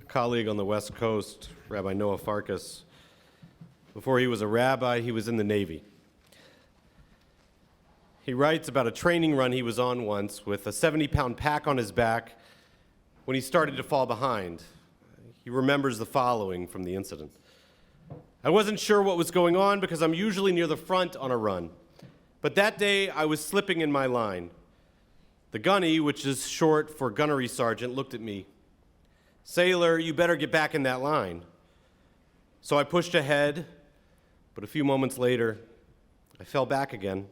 colleague on the West Coast, Rabbi Noah Farkas. Before he was a rabbi, he was in the Navy. He writes about a training run he was on once with a 70-pound pack on his back when he started to fall behind. He remembers the following from the incident. I wasn't sure what was going on because I'm usually near the front on a run. But that day, I was slipping in my line. The gunny, which is short for gunnery sergeant, looked at me. Sailor, you better get back in that line. So I pushed ahead, but a few moments later, I fell back again.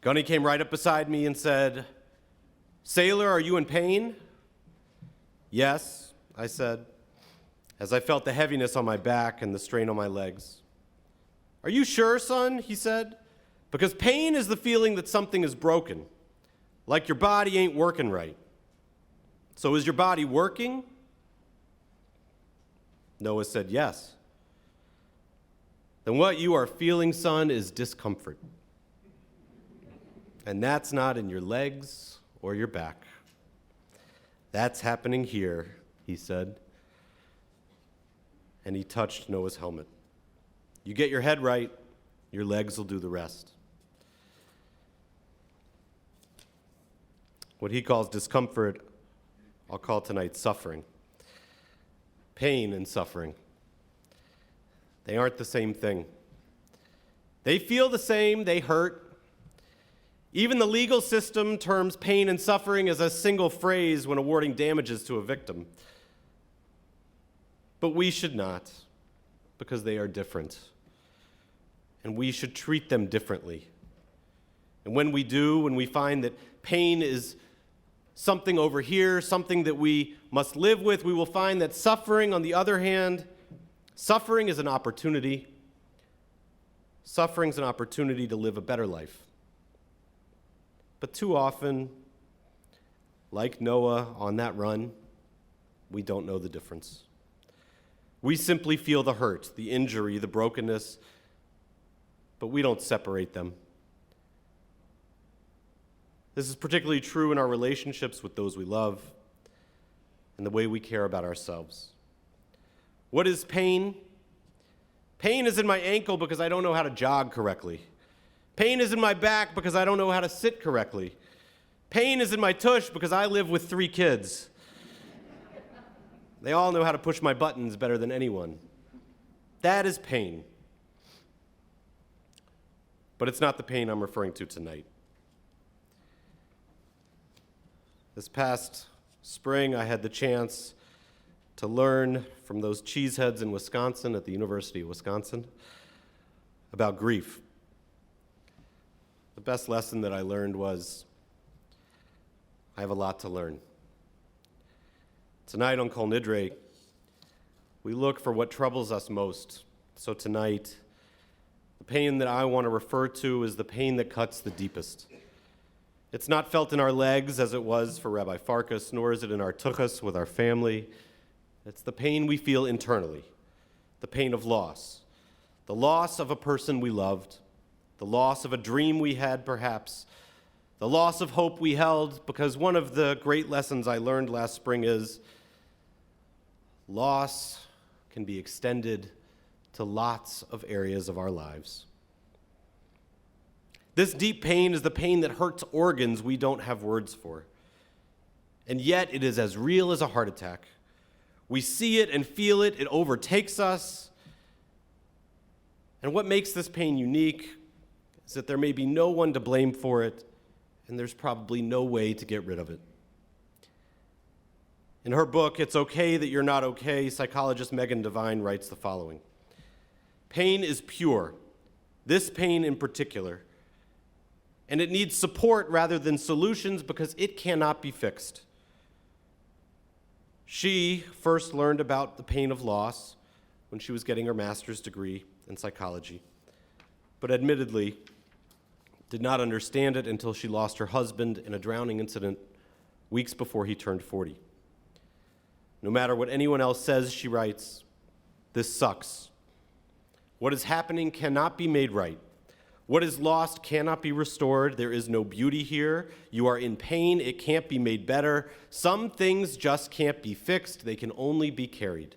Gunny came right up beside me and said, Sailor, are you in pain? Yes, I said, as I felt the heaviness on my back and the strain on my legs. Are you sure, son? He said, because pain is the feeling that something is broken, like your body ain't working right. So is your body working? Noah said, yes. Then what you are feeling, son, is discomfort. And that's not in your legs or your back. That's happening here, he said. And he touched Noah's helmet. You get your head right, your legs will do the rest. What he calls discomfort, I'll call tonight suffering. Pain and suffering. They aren't the same thing. They feel the same, they hurt. Even the legal system terms pain and suffering as a single phrase when awarding damages to a victim. But we should not, because they are different. And we should treat them differently. And when we do, when we find that pain is something over here, something that we must live with, we will find that suffering, on the other hand, suffering is an opportunity. Suffering is an opportunity to live a better life. But too often, like Noah on that run, we don't know the difference. We simply feel the hurt, the injury, the brokenness, but we don't separate them. This is particularly true in our relationships with those we love and the way we care about ourselves. What is pain? Pain is in my ankle because I don't know how to jog correctly. Pain is in my back because I don't know how to sit correctly. Pain is in my tush because I live with 3 kids. They all know how to push my buttons better than anyone. That is pain. But it's not the pain I'm referring to tonight. This past spring, I had the chance to learn from those cheeseheads in Wisconsin at the University of Wisconsin about grief. The best lesson that I learned was, I have a lot to learn. Tonight on Kol Nidre, we look for what troubles us most. So tonight, the pain that I want to refer to is the pain that cuts the deepest. It's not felt in our legs as it was for Rabbi Farkas, nor is it in our tuchus with our family. It's the pain we feel internally, the pain of loss, the loss of a person we loved, the loss of a dream we had perhaps, the loss of hope we held, because one of the great lessons I learned last spring is loss can be extended to lots of areas of our lives. This deep pain is the pain that hurts organs we don't have words for. And yet it is as real as a heart attack. We see it and feel it. It overtakes us. And what makes this pain unique is that there may be no one to blame for it, and there's probably no way to get rid of it. In her book, It's Okay That You're Not Okay, psychologist Megan Devine writes the following. Pain is pure, this pain in particular, and it needs support rather than solutions because it cannot be fixed. She first learned about the pain of loss when she was getting her master's degree in psychology, but admittedly did not understand it until she lost her husband in a drowning incident weeks before he turned 40. No matter what anyone else says, she writes, this sucks. What is happening cannot be made right. What is lost cannot be restored. There is no beauty here. You are in pain. It can't be made better. Some things just can't be fixed. They can only be carried.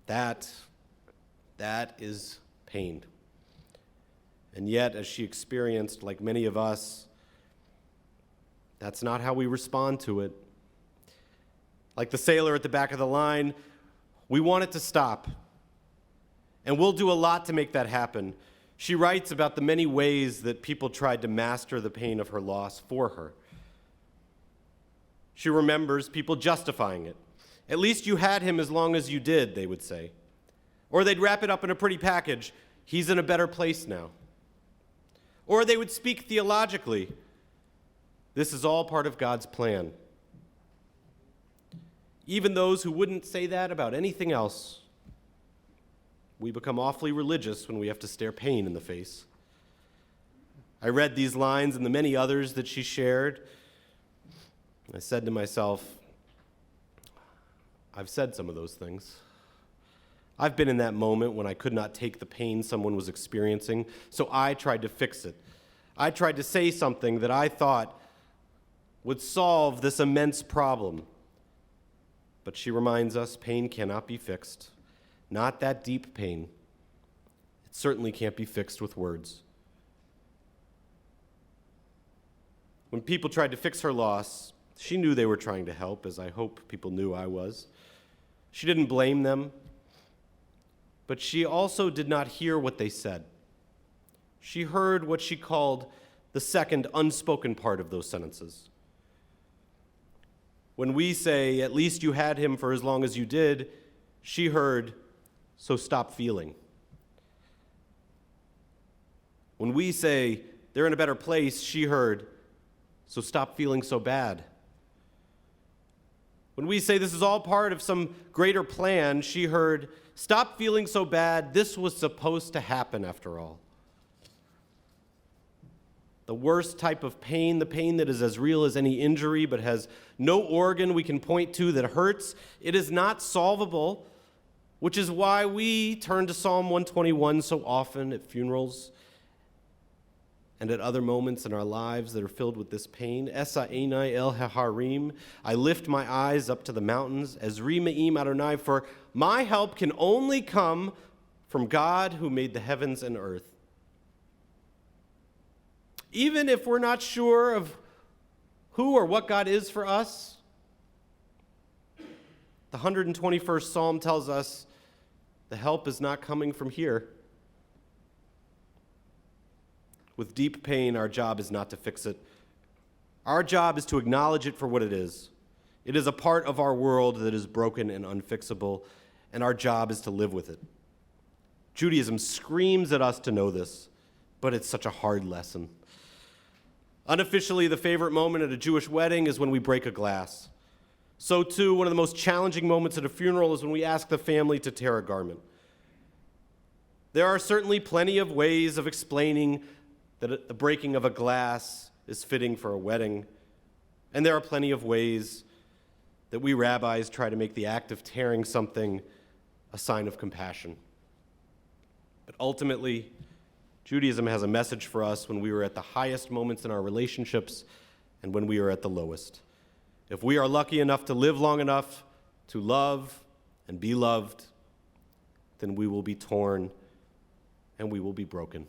That is pain. And yet, as she experienced, like many of us, that's not how we respond to it. Like the sailor at the back of the line, we want it to stop. And we'll do a lot to make that happen. She writes about the many ways that people tried to master the pain of her loss for her. She remembers people justifying it. At least you had him as long as you did, they would say. Or they'd wrap it up in a pretty package. He's in a better place now. Or they would speak theologically. This is all part of God's plan. Even those who wouldn't say that about anything else, we become awfully religious when we have to stare pain in the face. I read these lines and the many others that she shared. I said to myself, I've said some of those things. I've been in that moment when I could not take the pain someone was experiencing, so I tried to fix it. I tried to say something that I thought would solve this immense problem. But she reminds us pain cannot be fixed. Not that deep pain. It certainly can't be fixed with words. When people tried to fix her loss, she knew they were trying to help, as I hope people knew I was. She didn't blame them, but she also did not hear what they said. She heard what she called the second unspoken part of those sentences. When we say, at least you had him for as long as you did, she heard, so stop feeling. When we say, they're in a better place, she heard, so stop feeling so bad. When we say this is all part of some greater plan, she heard, stop feeling so bad, this was supposed to happen after all. The worst type of pain, the pain that is as real as any injury but has no organ we can point to that hurts, it is not solvable, which is why we turn to Psalm 121 so often at funerals and at other moments in our lives that are filled with this pain. Esa einai el haharim, I lift my eyes up to the mountains, Ezri me'im Adonai, for my help can only come from God who made the heavens and earth. Even if we're not sure of who or what God is for us, the 121st Psalm tells us the help is not coming from here. With deep pain, our job is not to fix it. Our job is to acknowledge it for what it is. It is a part of our world that is broken and unfixable, and our job is to live with it. Judaism screams at us to know this, but it's such a hard lesson. Unofficially, the favorite moment at a Jewish wedding is when we break a glass. So too, one of the most challenging moments at a funeral is when we ask the family to tear a garment. There are certainly plenty of ways of explaining that the breaking of a glass is fitting for a wedding, and there are plenty of ways that we rabbis try to make the act of tearing something a sign of compassion. But ultimately, Judaism has a message for us when we are at the highest moments in our relationships and when we are at the lowest. If we are lucky enough to live long enough to love and be loved, then we will be torn and we will be broken.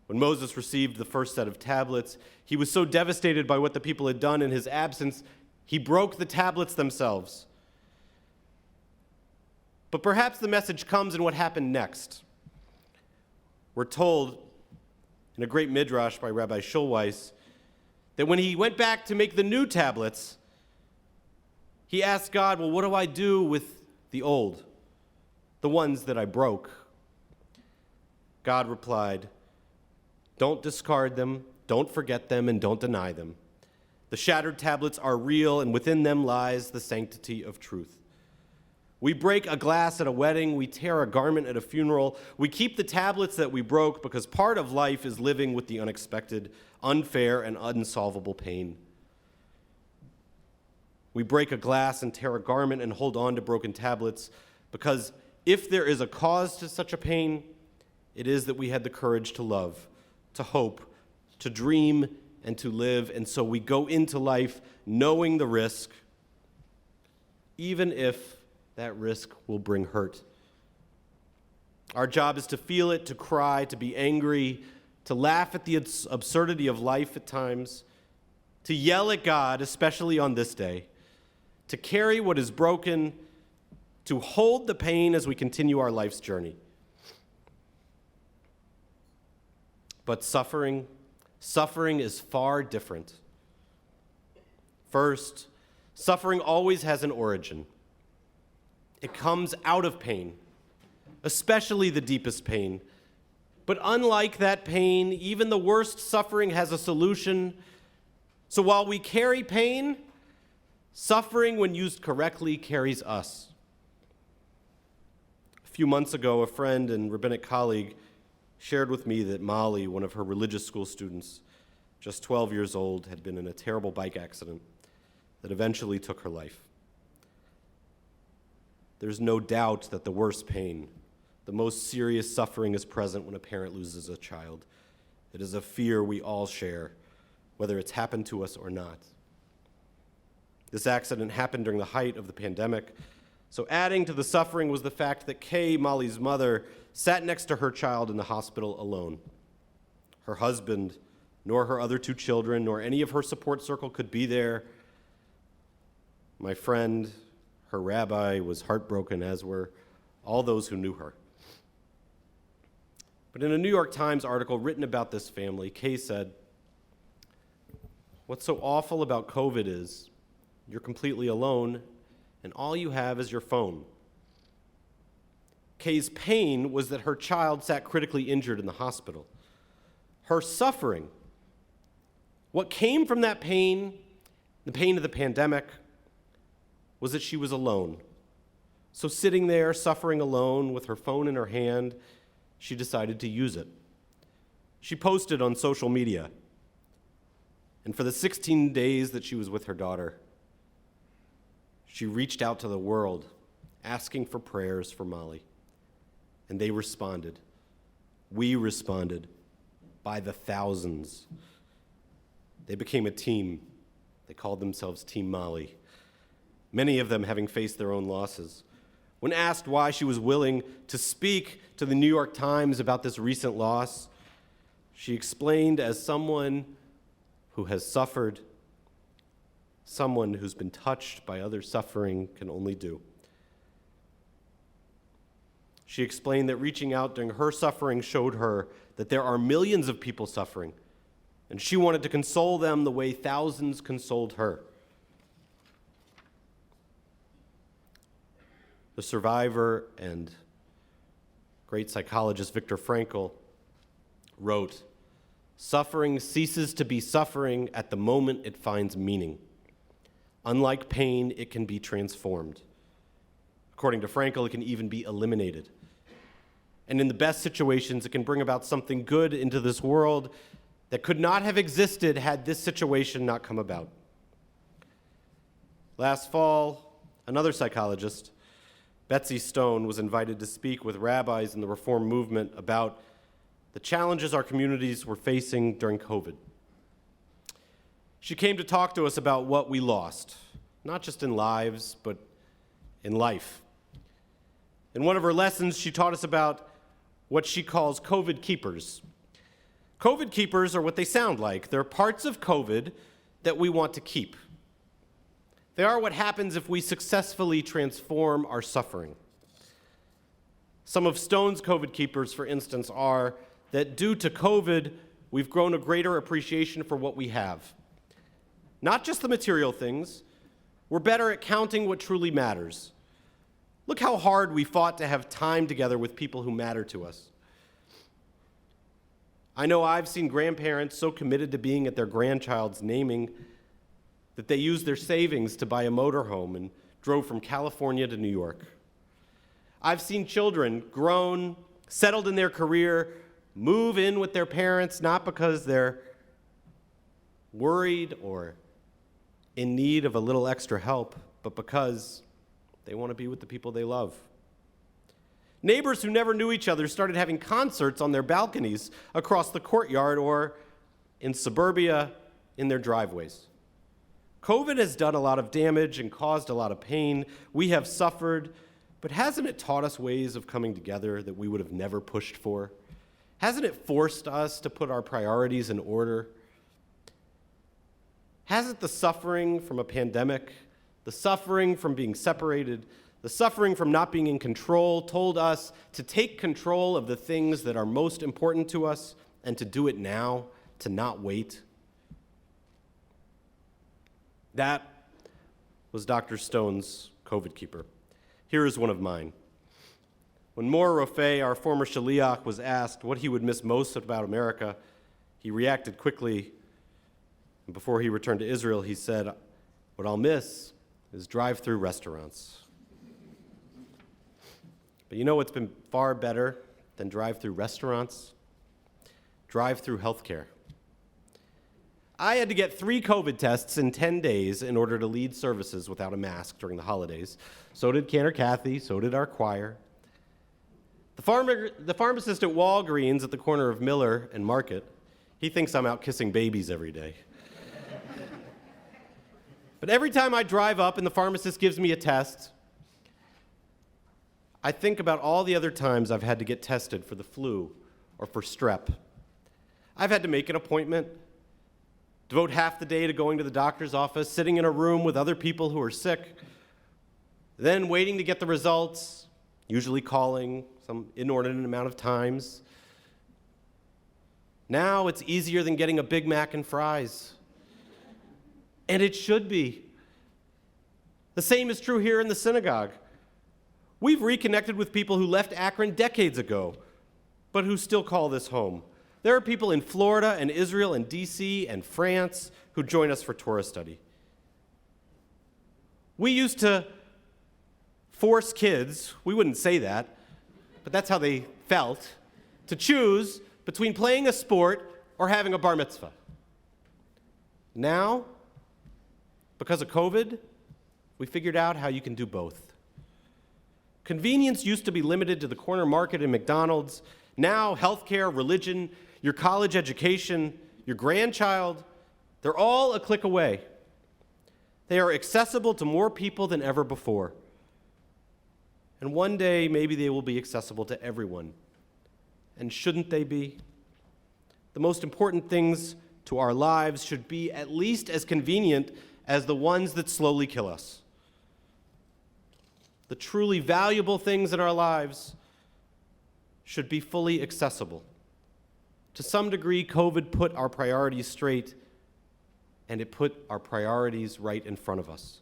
When Moses received the first set of tablets, he was so devastated by what the people had done in his absence, he broke the tablets themselves. But perhaps the message comes in what happened next. We're told in a great midrash by Rabbi Schulweis that when he went back to make the new tablets, he asked God, well, what do I do with the old, the ones that I broke? God replied, don't discard them, don't forget them, and don't deny them. The shattered tablets are real, and within them lies the sanctity of truth. We break a glass at a wedding, we tear a garment at a funeral, we keep the tablets that we broke because part of life is living with the unexpected, unfair, and unsolvable pain. We break a glass and tear a garment and hold on to broken tablets because if there is a cause to such a pain, it is that we had the courage to love, to hope, to dream, and to live. And so we go into life knowing the risk, even if that risk will bring hurt. Our job is to feel it, to cry, to be angry, to laugh at the absurdity of life at times, to yell at God, especially on this day, to carry what is broken, to hold the pain as we continue our life's journey. But suffering is far different. First, suffering always has an origin. It comes out of pain, especially the deepest pain. But unlike that pain, even the worst suffering has a solution. So while we carry pain, suffering, when used correctly, carries us. A few months ago, a friend and rabbinic colleague shared with me that Molly, one of her religious school students, just 12 years old, had been in a terrible bike accident that eventually took her life. There's no doubt that the worst pain, the most serious suffering, is present when a parent loses a child. It is a fear we all share, whether it's happened to us or not. This accident happened during the height of the pandemic, so adding to the suffering was the fact that Kay, Molly's mother, sat next to her child in the hospital alone. Her husband, nor her other two children, nor any of her support circle could be there. My friend, her rabbi, was heartbroken, as were all those who knew her. But in a New York Times article written about this family, Kay said, "What's so awful about COVID is you're completely alone, and all you have is your phone." Kay's pain was that her child sat critically injured in the hospital. Her suffering, what came from that pain, the pain of the pandemic, was that she was alone. So sitting there, suffering alone, with her phone in her hand, she decided to use it. She posted on social media, and for the 16 days that she was with her daughter, she reached out to the world, asking for prayers for Molly. And they responded. We responded by the thousands. They became a team. They called themselves Team Molly, many of them having faced their own losses. When asked why she was willing to speak to the New York Times about this recent loss, she explained, as someone who has suffered, someone who's been touched by other suffering can only do. She explained that reaching out during her suffering showed her that there are millions of people suffering, and she wanted to console them the way thousands consoled her. The survivor and great psychologist Viktor Frankl wrote, "Suffering ceases to be suffering at the moment it finds meaning. Unlike pain, it can be transformed. According to Frankl, it can even be eliminated. And in the best situations, it can bring about something good into this world that could not have existed had this situation not come about." Last fall, another psychologist, Betsy Stone, was invited to speak with rabbis in the Reform movement about the challenges our communities were facing during COVID. She came to talk to us about what we lost, not just in lives, but in life. In one of her lessons, she taught us about what she calls COVID keepers. COVID keepers are what they sound like. They're parts of COVID that we want to keep. They are what happens if we successfully transform our suffering. Some of Stone's COVID keepers, for instance, are that due to COVID, we've grown a greater appreciation for what we have. Not just the material things. We're better at counting what truly matters. Look how hard we fought to have time together with people who matter to us. I know I've seen grandparents so committed to being at their grandchild's naming that they used their savings to buy a motorhome and drove from California to New York. I've seen children grown, settled in their career, move in with their parents, not because they're worried or in need of a little extra help, but because they want to be with the people they love. Neighbors who never knew each other started having concerts on their balconies across the courtyard or in suburbia in their driveways. COVID has done a lot of damage and caused a lot of pain. We have suffered, but hasn't it taught us ways of coming together that we would have never pushed for? Hasn't it forced us to put our priorities in order? Hasn't the suffering from a pandemic, the suffering from being separated, the suffering from not being in control told us to take control of the things that are most important to us and to do it now, to not wait? That was Dr. Stone's COVID keeper. Here is one of mine. When Mor Rofei, our former shaliach, was asked what he would miss most about America, he reacted quickly. And before he returned to Israel, he said, "What I'll miss is drive-through restaurants." But you know what's been far better than drive-through restaurants? Drive-through healthcare. I had to get 3 COVID tests in 10 days in order to lead services without a mask during the holidays. So did Cantor Kathy, so did our choir. The pharmacist at Walgreens at the corner of Miller and Market, he thinks I'm out kissing babies every day. But every time I drive up and the pharmacist gives me a test, I think about all the other times I've had to get tested for the flu or for strep. I've had to make an appointment, devote half the day to going to the doctor's office, sitting in a room with other people who are sick, then waiting to get the results, usually calling some inordinate amount of times. Now it's easier than getting a Big Mac and fries. And it should be. The same is true here in the synagogue. We've reconnected with people who left Akron decades ago, but who still call this home. There are people in Florida and Israel and DC and France who join us for Torah study. We used to force kids, we wouldn't say that, but that's how they felt, to choose between playing a sport or having a bar mitzvah. Now, because of COVID, we figured out how you can do both. Convenience used to be limited to the corner market and McDonald's. Now, healthcare, religion, your college education, your grandchild, they're all a click away. They are accessible to more people than ever before. And one day, maybe they will be accessible to everyone. And shouldn't they be? The most important things to our lives should be at least as convenient as the ones that slowly kill us. The truly valuable things in our lives should be fully accessible. To some degree, COVID put our priorities straight, and it put our priorities right in front of us.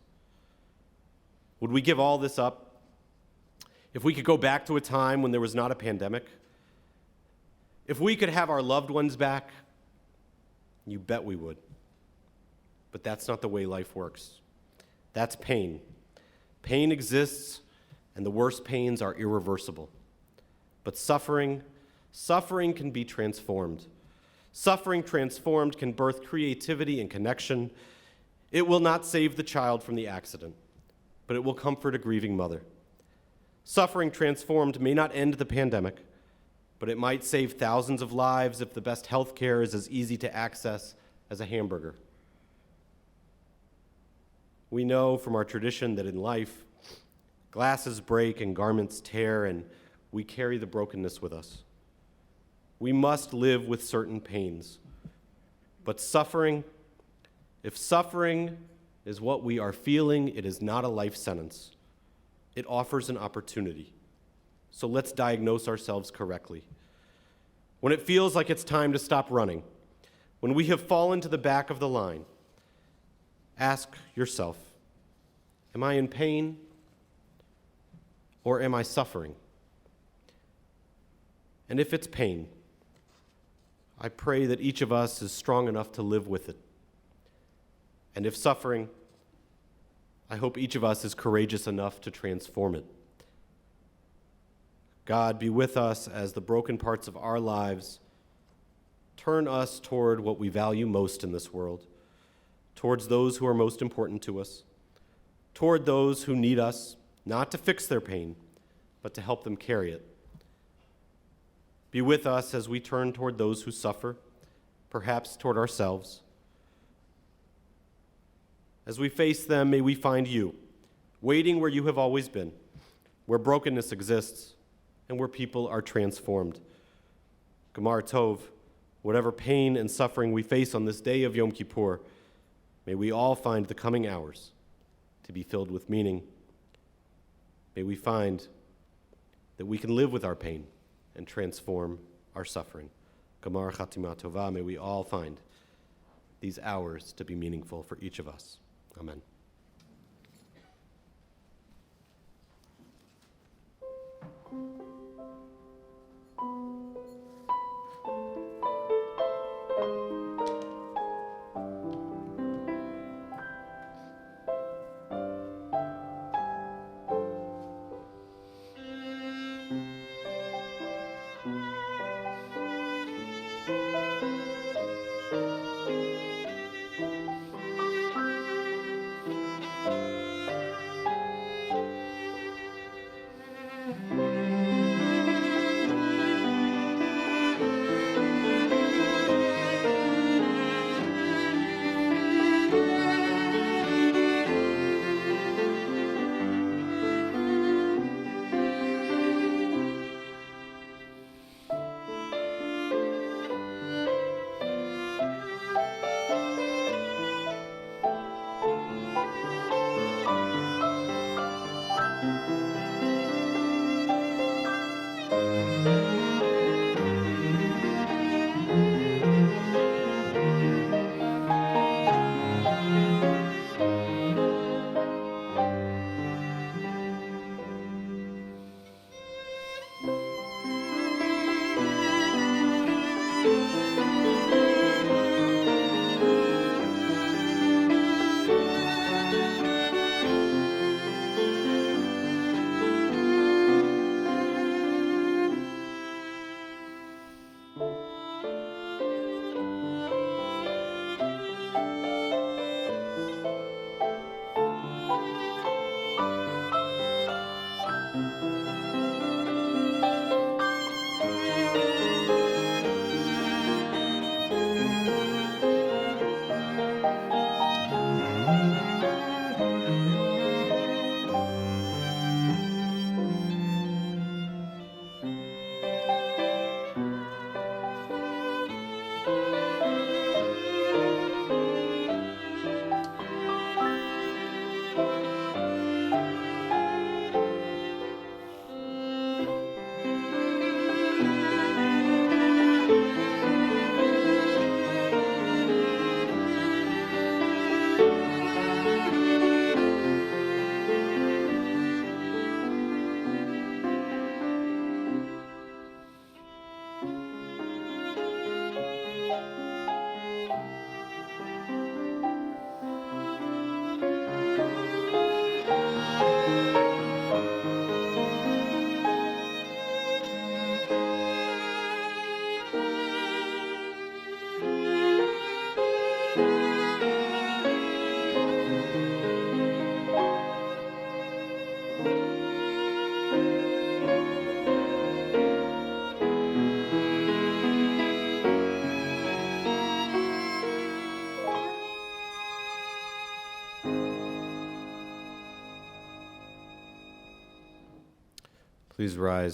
Would we give all this up if we could go back to a time when there was not a pandemic? If we could have our loved ones back, you bet we would. But that's not the way life works. That's pain. Pain exists, and the worst pains are irreversible. But suffering can be transformed. Suffering transformed can birth creativity and connection. It will not save the child from the accident, but it will comfort a grieving mother. Suffering transformed may not end the pandemic, but it might save thousands of lives if the best health care is as easy to access as a hamburger. We know from our tradition that in life, glasses break and garments tear, and we carry the brokenness with us. We must live with certain pains. But if suffering is what we are feeling, it is not a life sentence. It offers an opportunity. So let's diagnose ourselves correctly. When it feels like it's time to stop running, when we have fallen to the back of the line, ask yourself, am I in pain or am I suffering? And if it's pain, I pray that each of us is strong enough to live with it. And if suffering, I hope each of us is courageous enough to transform it. God, be with us as the broken parts of our lives turn us toward what we value most in this world, towards those who are most important to us, toward those who need us, not to fix their pain, but to help them carry it. Be with us as we turn toward those who suffer, perhaps toward ourselves. As we face them, may we find you, waiting where you have always been, where brokenness exists, and where people are transformed. Gemar Tov, whatever pain and suffering we face on this day of Yom Kippur, may we all find the coming hours to be filled with meaning. May we find that we can live with our pain and transform our suffering. Gemar Chatima Tova, may we all find these hours to be meaningful for each of us. Amen. Please rise.